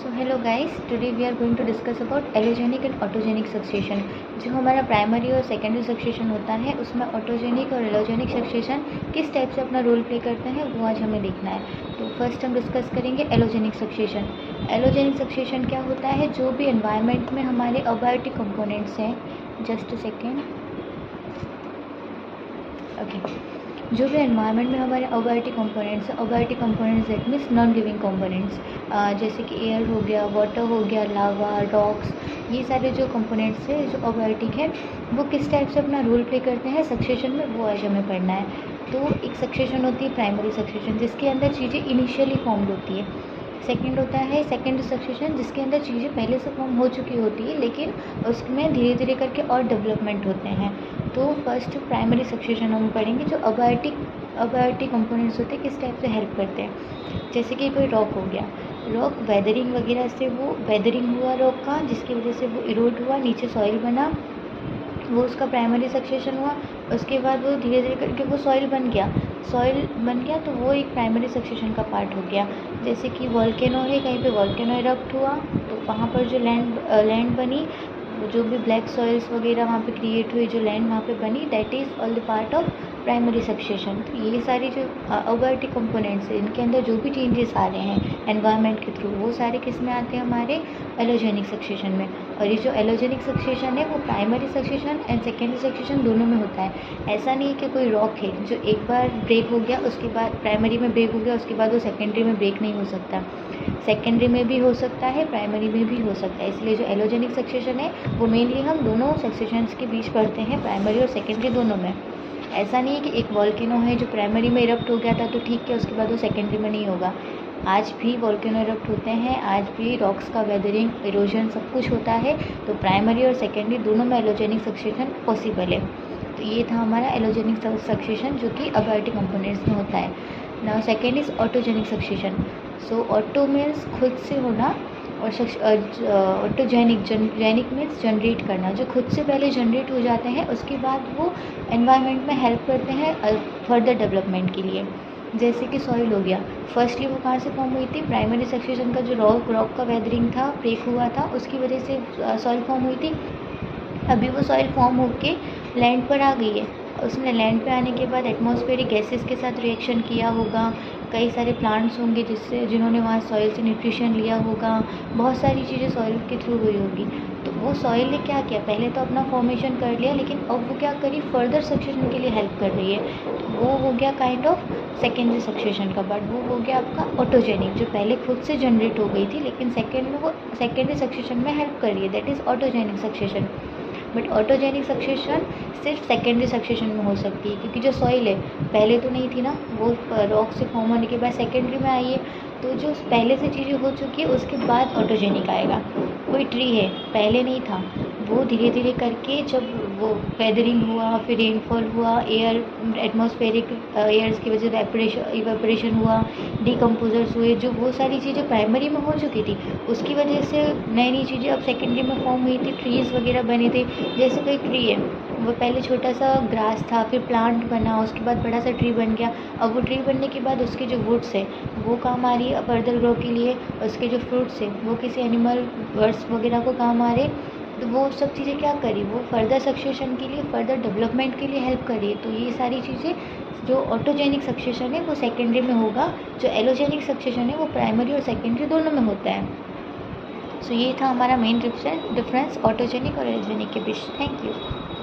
So hello guys, today we are going to discuss about allogenic and autogenic succession. जो हमारा primary और secondary succession होता है उसमें ऑटोजेनिक और एलोजेनिक सक्सेशन किस टाइप से अपना रोल प्ले करते हैं वो आज हमें देखना है। तो फर्स्ट हम डिस्कस करेंगे एलोजेनिक सक्सेशन। एलोजेनिक सक्सेशन क्या होता है? जो भी एनवायरनमेंट में हमारे अबायोटिक कंपोनेंट्स हैं, जस्ट अ सेकेंड, ओके, जो भी एनवायरनमेंट में हमारे अबायोटिक कंपोनेंट्स हैं, abiotic components that means non living components, जैसे कि एयर हो गया, वाटर हो गया, लावा, रॉक्स, ये सारे जो कंपोनेंट्स हैं जो अबायोटिक है वो किस टाइप से अपना रोल प्ले करते हैं सक्सेशन में, वो आज हमें पढ़ना है। तो एक सक्सेशन होती है प्राइमरी सक्सेशन, जिसके अंदर चीज़ें इनिशियली फॉर्म होती है। सेकेंड होता है सेकेंडरी सक्सेशन, जिसके अंदर चीज़ें पहले से फॉर्म हो चुकी होती है लेकिन उसमें धीरे धीरे करके और डेवलपमेंट होते हैं। तो फर्स्ट प्राइमरी सक्सेशन हम पढ़ेंगे, जो अबायोटिक कंपोनेंट्स होते हैं किस टाइप से हेल्प करते हैं। जैसे कि कोई रॉक हो गया, रॉक वेदरिंग वगैरह से, वो वेदरिंग हुआ रॉक का, जिसकी वजह से वो इरोड हुआ, नीचे सॉइल बना, वो उसका प्राइमरी सक्सेशन हुआ। उसके बाद वो धीरे धीरे करके वो सॉइल बन गया तो वो एक प्राइमरी सक्सेशन का पार्ट हो गया। जैसे कि वॉल्केनो है, कहीं पे वॉल्केनो इरप्ट हुआ तो वहाँ पर जो लैंड बनी, जो भी ब्लैक सॉइल्स वगैरह वहाँ पे क्रिएट हुई, जो लैंड वहाँ पे बनी, that is all the part of primary succession. तो ये सारी जो अबायोटिक कंपोनेंट्स हैं, इनके अंदर जो भी चेंजेस आ रहे हैं एनवायरनमेंट के थ्रू, वो सारे किस में आते हैं? हमारे एलोजेनिक सक्सेशन में। और ये जो एलोजेनिक सक्सेशन है वो primary succession and secondary succession दोनों में होता है। ऐसा नहीं है कि कोई रॉक है जो एक बार ब्रेक हो गया, उसके बाद प्राइमरी में ब्रेक हो गया, उसके बाद वो सेकेंडरी में ब्रेक नहीं हो सकता। सेकेंडरी में भी हो सकता है, प्राइमरी में भी हो सकता है। इसलिए जो एलोजेनिक सक्सेशन है वो मेनली हम दोनों सक्सेशंस के बीच पढ़ते हैं, प्राइमरी और सेकेंडरी दोनों में। ऐसा नहीं है कि एक वॉल्केनो है जो प्राइमरी में इरप्ट हो गया था तो ठीक है, उसके बाद वो सेकेंडरी में नहीं होगा। आज भी वॉल्केनो इरप्ट होते हैं, आज भी रॉक्स का वेदरिंग, इरोजन सब कुछ होता है। तो प्राइमरी और सेकेंडरी दोनों में एलोजेनिक सक्सेशन पॉसिबल है। तो ये था हमारा एलोजेनिक सक्सेशन जो कि अबायोटिक कंपोनेंट्स में होता है। Now second is autogenic succession. So auto means खुद से होना, और ऑटोजेनिक जेनिक मीन्स जनरेट करना, जो खुद से पहले जनरेट हो जाते हैं, उसके बाद वो एनवायरनमेंट में हेल्प करते हैं फर्दर डेवलपमेंट के लिए। जैसे कि सॉइल हो गया, फर्स्टली वो कहाँ से फॉर्म हुई थी? प्राइमरी सक्सेशन का जो रॉक का वेदरिंग था, ब्रेक हुआ था, उसकी वजह से सॉइल फॉर्म हुई थी। अभी वो सॉइल फॉर्म होके लैंड पर आ गई है। उसने लैंड पे आने के बाद एटमॉस्फेरिक गैसेस के साथ रिएक्शन किया होगा, कई सारे प्लांट्स होंगे जिन्होंने वहाँ सॉइल से न्यूट्रिशन लिया होगा, बहुत सारी चीज़ें सॉइल के थ्रू हुई होगी। तो वो सॉइल ने क्या किया? पहले तो अपना फॉर्मेशन कर लिया, लेकिन अब वो क्या करी? फर्दर सक्सेशन के लिए हेल्प कर रही है। तो वो हो गया काइंड ऑफ सेकेंडरी सक्सेशन का पार्ट। वो हो गया आपका ऑटोजेनिक, जो पहले खुद से जनरेट हो गई थी लेकिन सेकेंड में वो सेकेंडरी सक्सेशन में हेल्प कर रही है, that is autogenic succession. But autogenic succession सिर्फ सेकेंडरी सक्सेशन में हो सकती है, क्योंकि जो सॉइल है पहले तो नहीं थी ना, वो रॉक से फॉर्म होने के बाद सेकेंडरी में आई है। तो जो पहले से चीज़ें हो चुकी है उसके बाद ऑटोजेनिक आएगा। कोई ट्री है, पहले नहीं था, वो धीरे धीरे करके जब वो वेदरिंग हुआ, फिर रेनफॉल हुआ, एटमॉस्फेरिक एयर्स की वजह से इवेपोरेशन हुआ, डिकम्पोजर्स हुए, जो वो सारी चीज़ें प्राइमरी में हो चुकी थी, उसकी वजह से नई नई चीज़ें अब सेकेंडरी में फॉर्म हुई थी, ट्रीज़ वगैरह बने थे। जैसे कोई ट्री है, वो पहले छोटा सा ग्रास था, फिर प्लांट बना, उसके बाद बड़ा सा ट्री बन गया। अब वो ट्री बनने के बाद उसके जो वुड्स है वो काम आ रही है फर्दर ग्रो के लिए, उसके जो फ्रूट्स है वो किसी एनिमल बर्ड्स वगैरह को काम आ रहे। तो वो सब चीज़ें क्या करी? वो फर्दर सक्सेशन के लिए, फर्दर डेवलपमेंट के लिए हेल्प करी है। तो ये सारी चीज़ें, जो ऑटोजेनिक सक्सेशन है वो सेकेंडरी में होगा, जो एलोजेनिक सक्सेशन है वो प्राइमरी और सेकेंडरी दोनों में होता है। सो ये था हमारा मेन डिफरेंस ऑटोजेनिक और एलोजेनिक के बीच। Thank you.